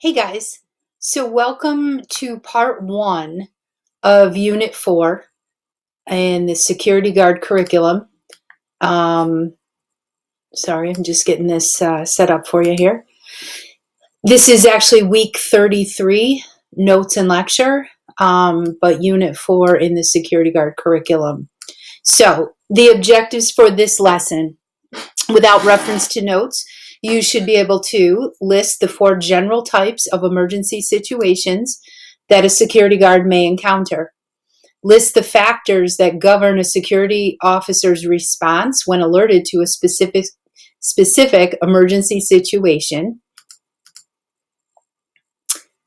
Hey guys, so welcome to part one of Unit 4 in the Security Guard curriculum. Um, Sorry, I'm just getting this set up for you here. This is actually week 33, notes and lecture, but Unit 4 in the Security Guard curriculum. So the objectives for this lesson, without reference to notes, you should be able to list the 4 general types of emergency situations that a security guard may encounter. List the factors that govern a security officer's response when alerted to a specific emergency situation.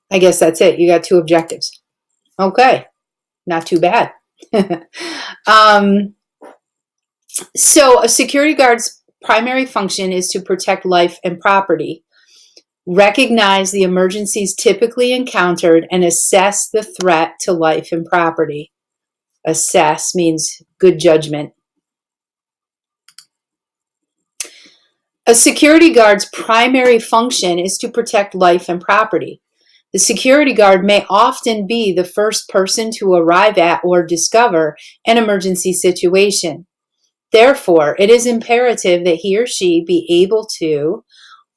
I guess that's it. You got 2 objectives. Okay, not too bad. So a security guard's primary function is to protect life and property, recognize the emergencies typically encountered, and assess the threat to life and property. Assess means good judgment. A security guard's primary function is to protect life and property. The security guard may often be the first person to arrive at or discover an emergency situation. Therefore, it is imperative that he or she be able to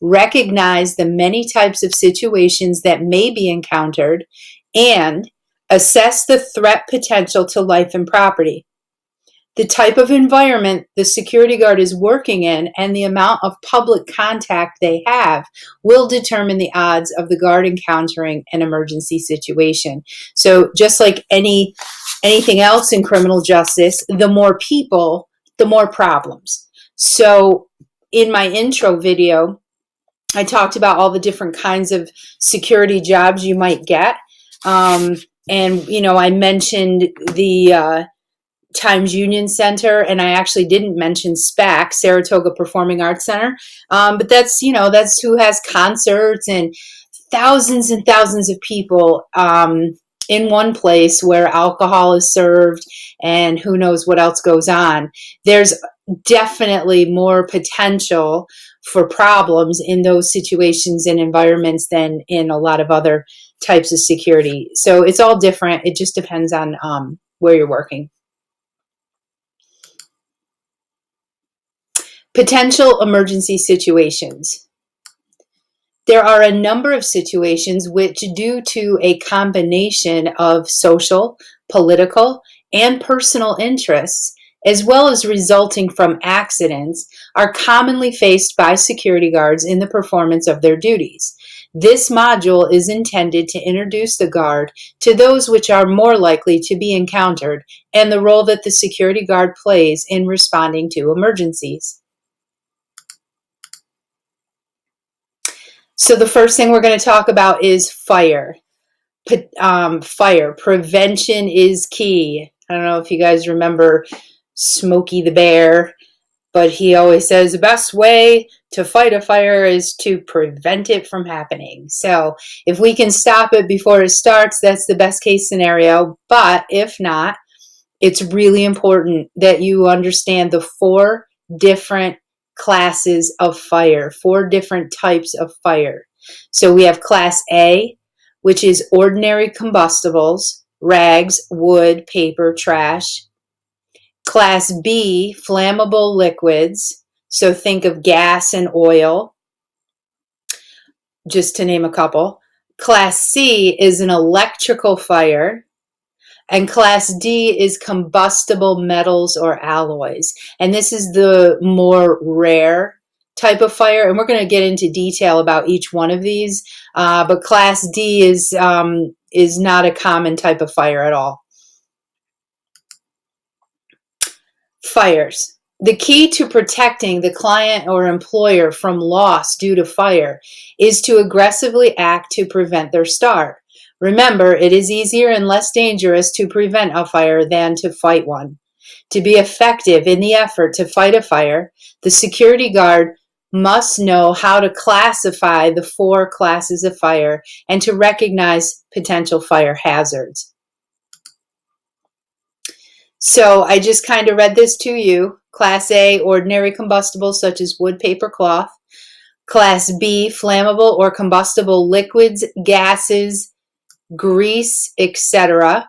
recognize the many types of situations that may be encountered and assess the threat potential to life and property. The type of environment the security guard is working in and the amount of public contact they have will determine the odds of the guard encountering an emergency situation. So just like anything else in criminal justice, the more people, the more problems. So in my intro video, I talked about all the different kinds of security jobs you might get. And, I mentioned the Times Union Center, and I actually didn't mention SPAC, Saratoga Performing Arts Center. But that's who has concerts and thousands of people in one place where alcohol is served and who knows what else goes on. There's definitely more potential for problems in those situations and environments than in a lot of other types of security. So it's all different. It just depends on where you're working. Potential emergency situations. There are a number of situations which, due to a combination of social, political, and personal interests, as well as resulting from accidents, are commonly faced by security guards in the performance of their duties. This module is intended to introduce the guard to those which are more likely to be encountered and the role that the security guard plays in responding to emergencies. So the first thing we're going to talk about is fire. Fire prevention is key. I don't know if you guys remember Smokey the Bear, but he always says the best way to fight a fire is to prevent it from happening. So if we can stop it before it starts, that's the best case scenario. But if not, it's really important that you understand the 4 different classes of fire, 4 different types of fire. So we have Class A, which is ordinary combustibles, rags, wood, paper, trash. Class B, flammable liquids. So think of gas and oil, just to name a couple. Class C is an electrical fire. And Class D is combustible metals or alloys. And this is the more rare type of fire. And we're going to get into detail about each one of these. But Class D is not a common type of fire at all. Fires. The key to protecting the client or employer from loss due to fire is to aggressively act to prevent their start. Remember, it is easier and less dangerous to prevent a fire than to fight one. To be effective in the effort to fight a fire, the security guard must know how to classify the 4 classes of fire and to recognize potential fire hazards. So I just kind of read this to you. Class A, ordinary combustibles such as wood, paper, cloth. Class B, flammable or combustible liquids, gases, grease, etc.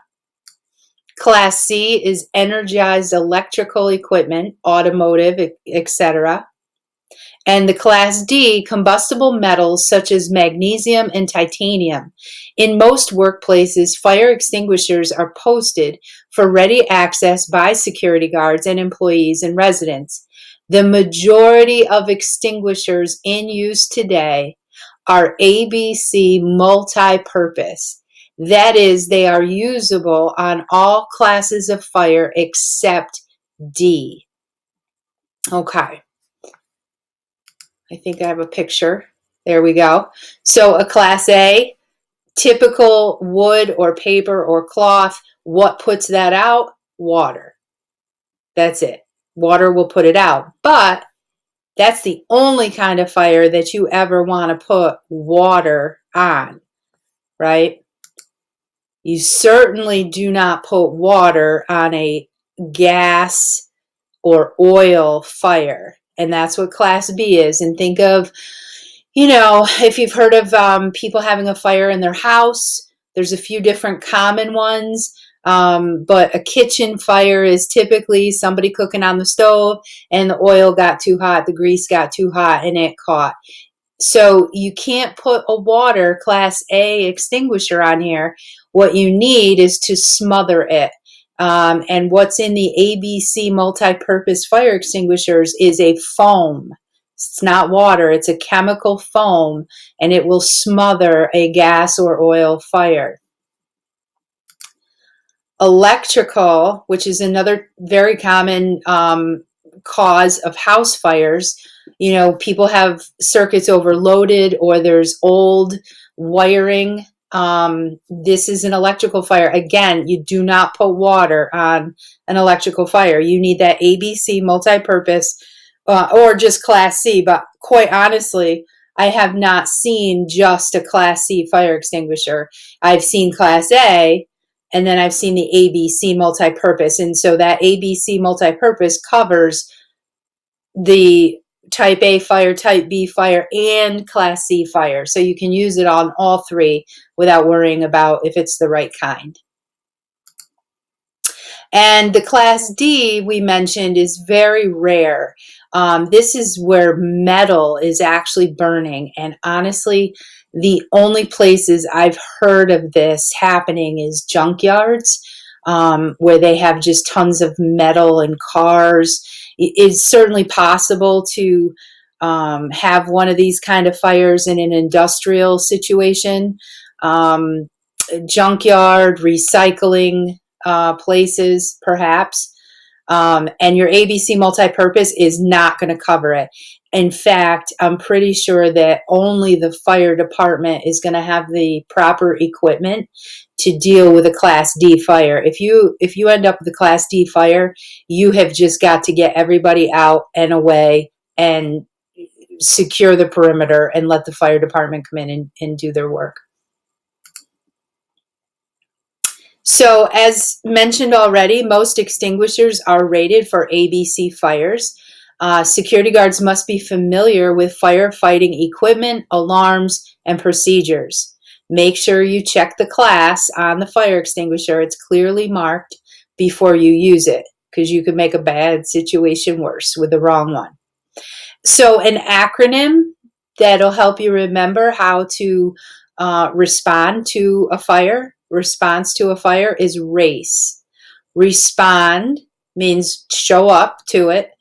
Class C is energized electrical equipment, automotive, etc. And the Class D, combustible metals such as magnesium and titanium. In most workplaces, fire extinguishers are posted for ready access by security guards and employees and residents. The majority of extinguishers in use today are ABC multi-purpose. That is, they are usable on all classes of fire except D. Okay. I think I have a picture. There we go. So a Class A, typical wood or paper or cloth. What puts that out? Water. That's it. Water will put it out. But that's the only kind of fire that you ever want to put water on, right? You certainly do not put water on a gas or oil fire. And that's what Class B is. And think of, if you've heard of people having a fire in their house, there's a few different common ones. But a kitchen fire is typically somebody cooking on the stove and the oil got too hot, the grease got too hot, and it caught. So you can't put a water Class A extinguisher on here. What you need is to smother it. And what's in the ABC multi-purpose fire extinguishers is a foam. It's not water, it's a chemical foam, and it will smother a gas or oil fire. Electrical, which is another very common cause of house fires. People have circuits overloaded or there's old wiring. This is an electrical fire. Again, you do not put water on an electrical fire. You need that ABC multi-purpose or just Class C. But quite honestly, I have not seen just a Class C fire extinguisher. I've seen Class A, and then I've seen the ABC multi-purpose. And so that ABC multi-purpose covers the Type A fire, Type B fire, and Class C fire. So you can use it on all three without worrying about if it's the right kind. And the Class D we mentioned is very rare. This is where metal is actually burning. And honestly, the only places I've heard of this happening is junkyards, where they have just tons of metal and cars. It's certainly possible to have one of these kind of fires in an industrial situation, junkyard, recycling places, perhaps. And your ABC multi-purpose is not going to cover it. In fact, I'm pretty sure that only the fire department is going to have the proper equipment to deal with a Class D fire. If you end up with a Class D fire, you have just got to get everybody out and away and secure the perimeter and let the fire department come in and do their work. So as mentioned already, most extinguishers are rated for ABC fires. Security guards must be familiar with firefighting equipment, alarms, and procedures. Make sure you check the class on the fire extinguisher. It's clearly marked before you use it, because you could make a bad situation worse with the wrong one. So an acronym that'll help you remember how to respond to a fire. Response to a fire is RACE. Respond means show up to it.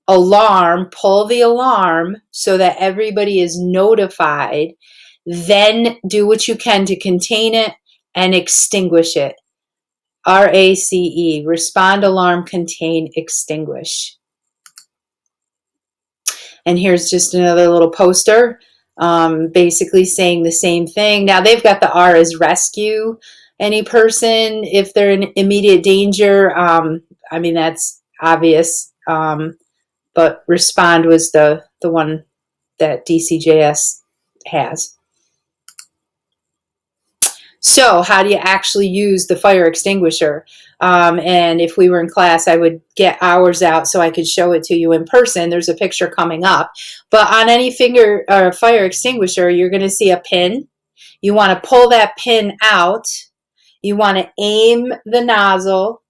Alarm, pull the alarm so that everybody is notified. Then do what you can to contain it and extinguish it. RACE, respond, alarm, contain, extinguish. And here's just another little poster, basically saying the same thing. Now they've got the R as rescue any person if they're in immediate danger. I mean, that's obvious, but respond was the one that DCJS has. So how do you actually use the fire extinguisher? And if we were in class, I would get ours out so I could show it to you in person. There's a picture coming up. But on any fire extinguisher, you're going to see a pin. You want to pull that pin out. You want to aim the nozzle.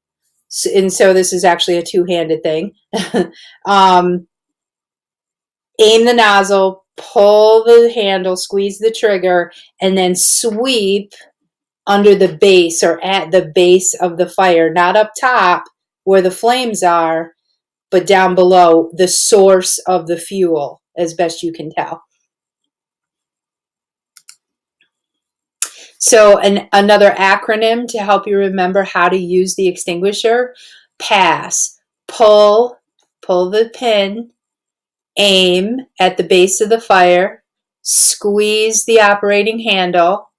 And so this is actually a two-handed thing. Aim the nozzle, pull the handle, squeeze the trigger, and then sweep under the base or at the base of the fire, not up top where the flames are, but down below the source of the fuel, as best you can tell. So another acronym to help you remember how to use the extinguisher: PASS. Pull the pin, aim at the base of the fire, squeeze the operating handle,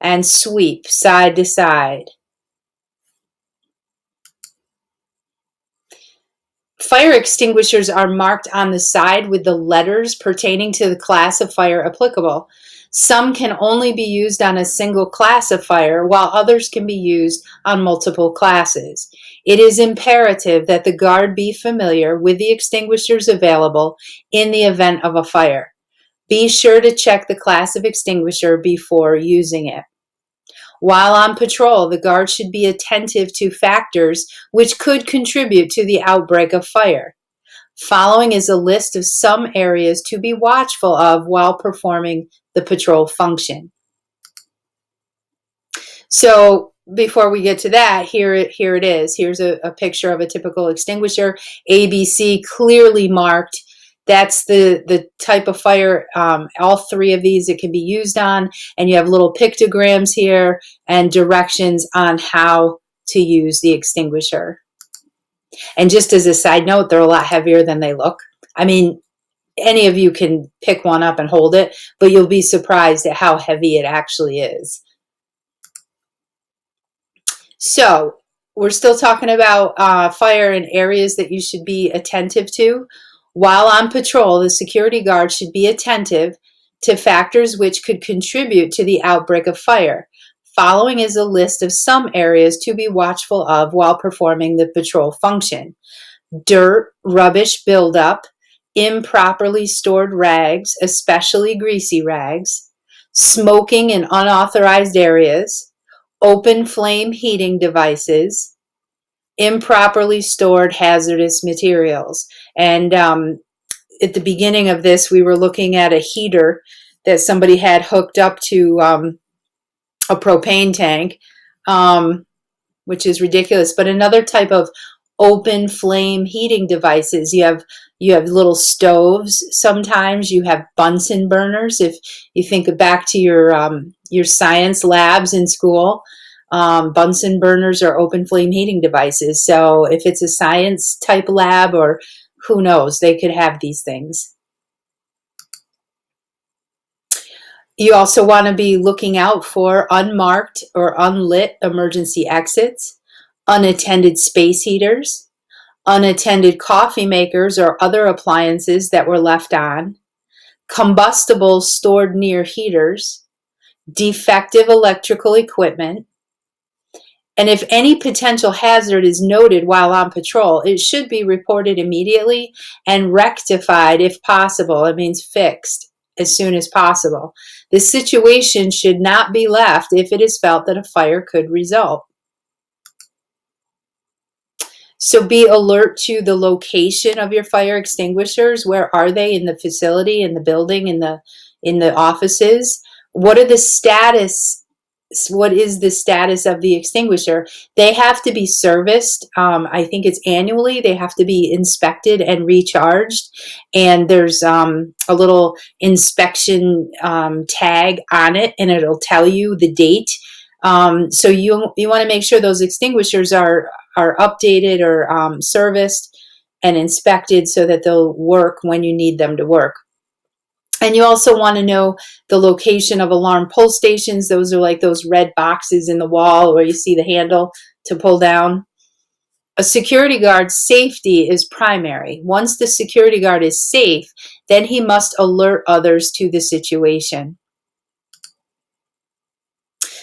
and sweep side to side. Fire extinguishers are marked on the side with the letters pertaining to the class of fire applicable. Some can only be used on a single class of fire, while others can be used on multiple classes. It is imperative that the guard be familiar with the extinguishers available in the event of a fire. Be sure to check the class of extinguisher before using it. While on patrol, the guard should be attentive to factors which could contribute to the outbreak of fire. Following is a list of some areas to be watchful of while performing the patrol function. So before we get to that, here it is. Here's a picture of a typical extinguisher. ABC clearly marked. That's the type of fire, all three of these it can be used on, and you have little pictograms here and directions on how to use the extinguisher. And just as a side note, they're a lot heavier than they look. I mean, any of you can pick one up and hold it, but you'll be surprised at how heavy it actually is. So we're still talking about fire in areas that you should be attentive to. While on patrol, the security guard should be attentive to factors which could contribute to the outbreak of fire. Following is a list of some areas to be watchful of while performing the patrol function: dirt, rubbish buildup, improperly stored rags, especially greasy rags, smoking in unauthorized areas, open flame heating devices, improperly stored hazardous materials. And at the beginning of this, we were looking at a heater that somebody had hooked up to a propane tank, which is ridiculous. But another type of open flame heating devices, you have little stoves. Sometimes you have Bunsen burners. If you think back to your science labs in school, Bunsen burners are open flame heating devices. So if it's a science type lab, or who knows, they could have these things. You also want to be looking out for unmarked or unlit emergency exits, unattended space heaters, unattended coffee makers or other appliances that were left on, combustibles stored near heaters, defective electrical equipment. And if any potential hazard is noted while on patrol, it should be reported immediately and rectified if possible. It means fixed as soon as possible. The situation should not be left if it is felt that a fire could result. So be alert to the location of your fire extinguishers. Where are they in the facility, in the building, in the offices? What is the status of the extinguisher? They have to be serviced. I think it's annually. They have to be inspected and recharged. And there's a little inspection tag on it, and it'll tell you the date. So you want to make sure those extinguishers are updated or serviced and inspected so that they'll work when you need them to work. And you also want to know the location of alarm pull stations. Those are like those red boxes in the wall where you see the handle to pull down. A security guard's safety is primary. Once the security guard is safe, then he must alert others to the situation.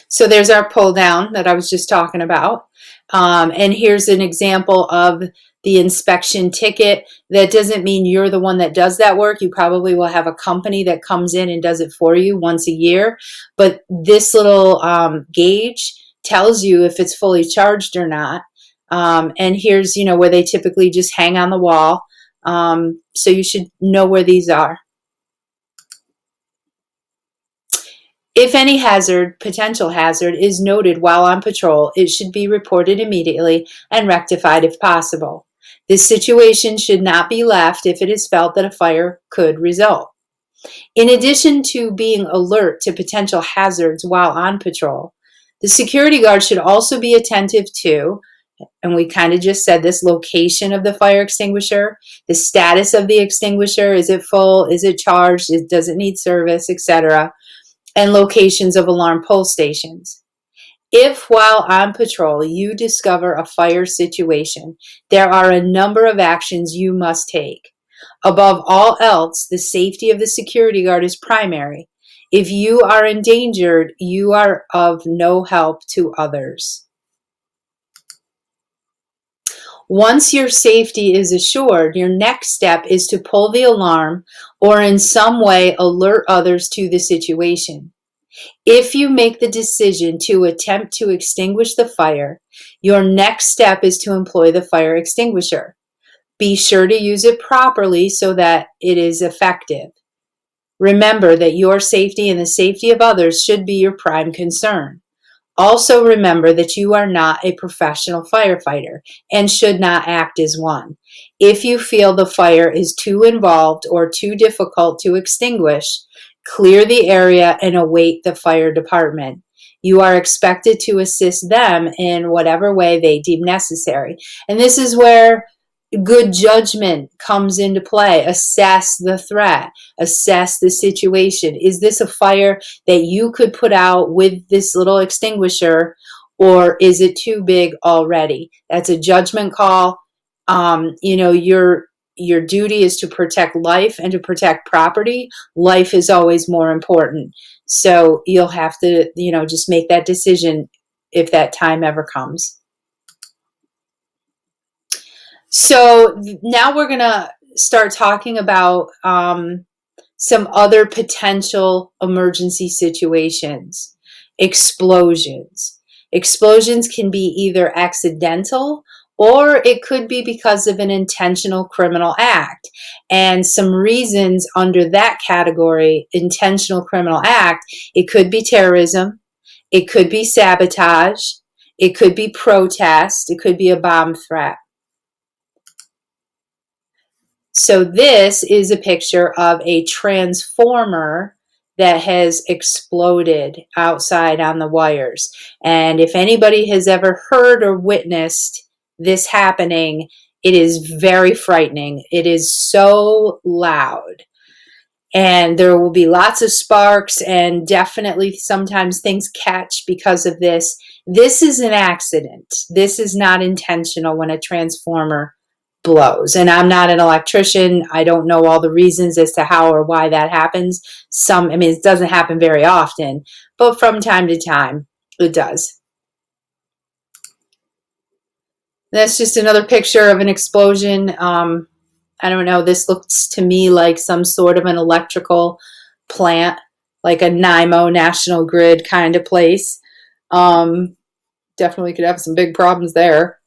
So there's our pull down that I was just talking about. And here's an example of the inspection ticket. That doesn't mean you're the one that does that work. You probably will have a company that comes in and does it for you once a year. But this little gauge tells you if it's fully charged or not. And here's, where they typically just hang on the wall. So you should know where these are. If any potential hazard, is noted while on patrol, it should be reported immediately and rectified if possible. This situation should not be left if it is felt that a fire could result. In addition to being alert to potential hazards while on patrol, the security guard should also be attentive to, and we kind of just said this, location of the fire extinguisher, the status of the extinguisher, is it full, is it charged, does it need service, etc., and locations of alarm pull stations. If while on patrol you discover a fire situation, there are a number of actions you must take. Above all else, the safety of the security guard is primary. If you are endangered, you are of no help to others. Once your safety is assured, your next step is to pull the alarm or in some way alert others to the situation. If you make the decision to attempt to extinguish the fire, your next step is to employ the fire extinguisher. Be sure to use it properly so that it is effective. Remember that your safety and the safety of others should be your prime concern. Also remember that you are not a professional firefighter and should not act as one. If you feel the fire is too involved or too difficult to extinguish, clear the area and await the fire department. You are expected to assist them in whatever way they deem necessary. And this is where good judgment comes into play. Assess the threat, assess the situation. Is this a fire that you could put out with this little extinguisher, or is it too big already? That's a judgment call. Your duty is to protect life and to protect property. Life is always more important. So you'll have to, just make that decision if that time ever comes. So now we're going to start talking about some other potential emergency situations. Explosions. Explosions can be either accidental or it could be because of an intentional criminal act. And some reasons under that category, intentional criminal act, it could be terrorism, it could be sabotage, it could be protest, it could be a bomb threat. So this is a picture of a transformer that has exploded outside on the wires. And if anybody has ever heard or witnessed this happening, it is very frightening. It is so loud. And there will be lots of sparks, and definitely sometimes things catch because of this. This is an accident. This is not intentional when a transformer blows. And I'm not an electrician. I don't know all the reasons as to how or why that happens. It doesn't happen very often, but from time to time it does. That's just another picture of an explosion. I don't know, this looks to me like some sort of an electrical plant, like a NIMO, National Grid kind of place. Definitely could have some big problems there.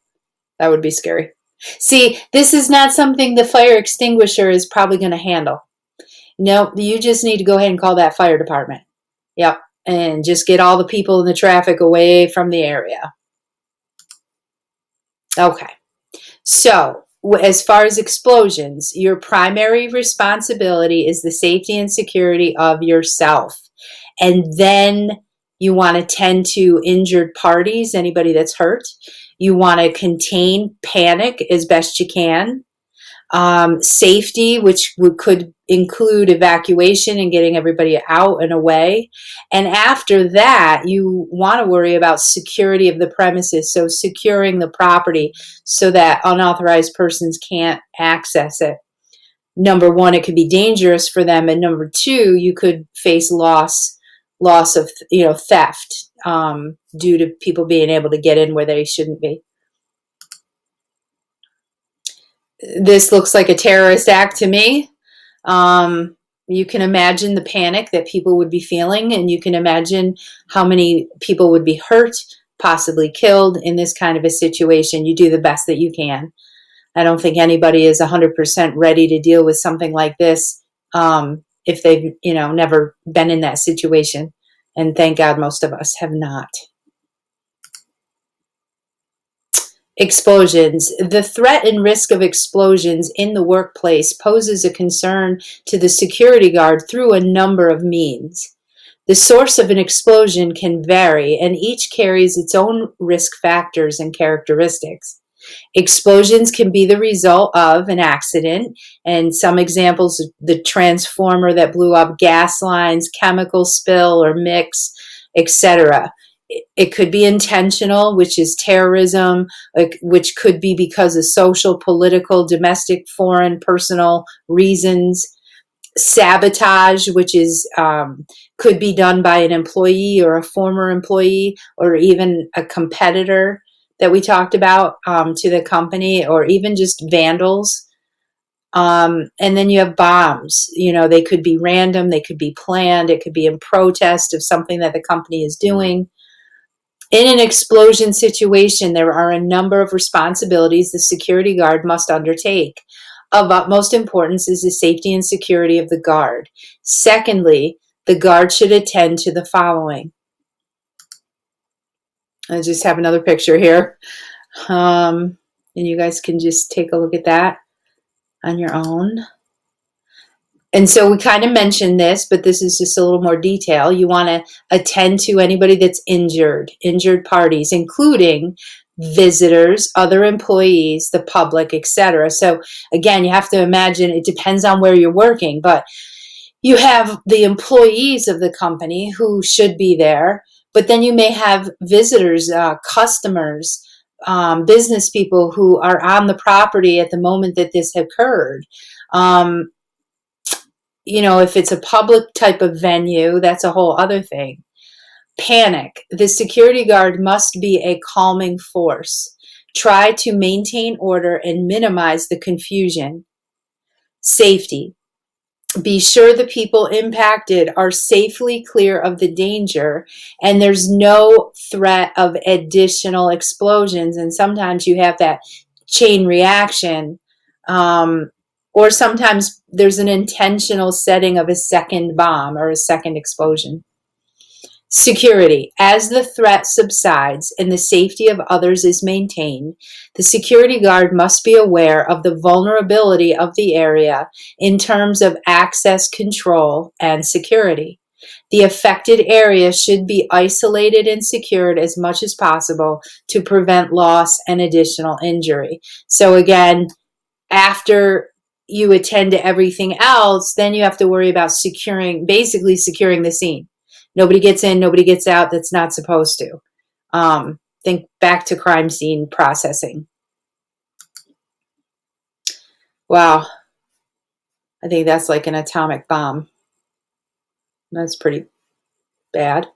That would be scary. See, this is not something the fire extinguisher is probably going to handle. No, you just need to go ahead and call that fire department. Yep, and just get all the people in the traffic away from the area. Okay, so as far as explosions, your primary responsibility is the safety and security of yourself. And then you want to tend to injured parties, anybody that's hurt. You want to contain panic as best you can. Safety, which could include evacuation and getting everybody out and away. And after that, you want to worry about security of the premises, so securing the property so that unauthorized persons can't access it. Number one, it could be dangerous for them, and number two, you could face loss loss of, theft due to people being able to get in where they shouldn't be. This looks like a terrorist act to me. You can imagine the panic that people would be feeling, and you can imagine how many people would be hurt, possibly killed in this kind of a situation. You do the best that you can. I don't think anybody is 100% ready to deal with something like this if they've, never been in that situation. And thank God most of us have not. Explosions. The threat and risk of explosions in the workplace poses a concern to the security guard through a number of means. The source of an explosion can vary, and each carries its own risk factors and characteristics. Explosions can be the result of an accident, and some examples, the transformer that blew up, gas lines, chemical spill or mix, etc. It could be intentional, which is terrorism, which could be because of social, political, domestic, foreign, personal reasons. Sabotage, which is could be done by an employee or a former employee or even a competitor that we talked about to the company, or even just vandals. And then you have bombs. They could be random, they could be planned, it could be in protest of something that the company is doing. In an explosion situation, there are a number of responsibilities the security guard must undertake. Of utmost importance is the safety and security of the guard. Secondly, the guard should attend to the following. I just have another picture here. And you guys can just take a look at that on your own. And so we kind of mentioned this, but this is just a little more detail. You want to attend to anybody that's injured parties, including visitors, other employees, the public, etc. So again, you have to imagine it depends on where you're working, but you have the employees of the company who should be there, but then you may have visitors, customers, business people who are on the property at the moment that this occurred. If it's a public type of venue, that's a whole other thing. Panic. The security guard must be a calming force. Try to maintain order and minimize the confusion. Safety. Be sure the people impacted are safely clear of the danger and there's no threat of additional explosions. And sometimes you have that chain reaction, or sometimes there's an intentional setting of a second bomb or a second explosion. Security. As the threat subsides and the safety of others is maintained, the security guard must be aware of the vulnerability of the area in terms of access control and security. The affected area should be isolated and secured as much as possible to prevent loss and additional injury. So again, after you attend to everything else, then you have to worry about basically securing the scene. Nobody gets in, nobody gets out that's not supposed to. Think back to crime scene processing. Wow. I think that's like an atomic bomb. That's pretty bad.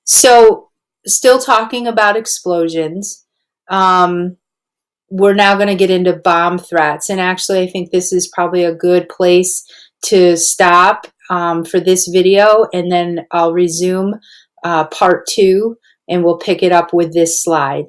So, still talking about explosions. We're now going to get into bomb threats. And actually, I think this is probably a good place to stop for this video, and then I'll resume part 2 and we'll pick it up with this slide.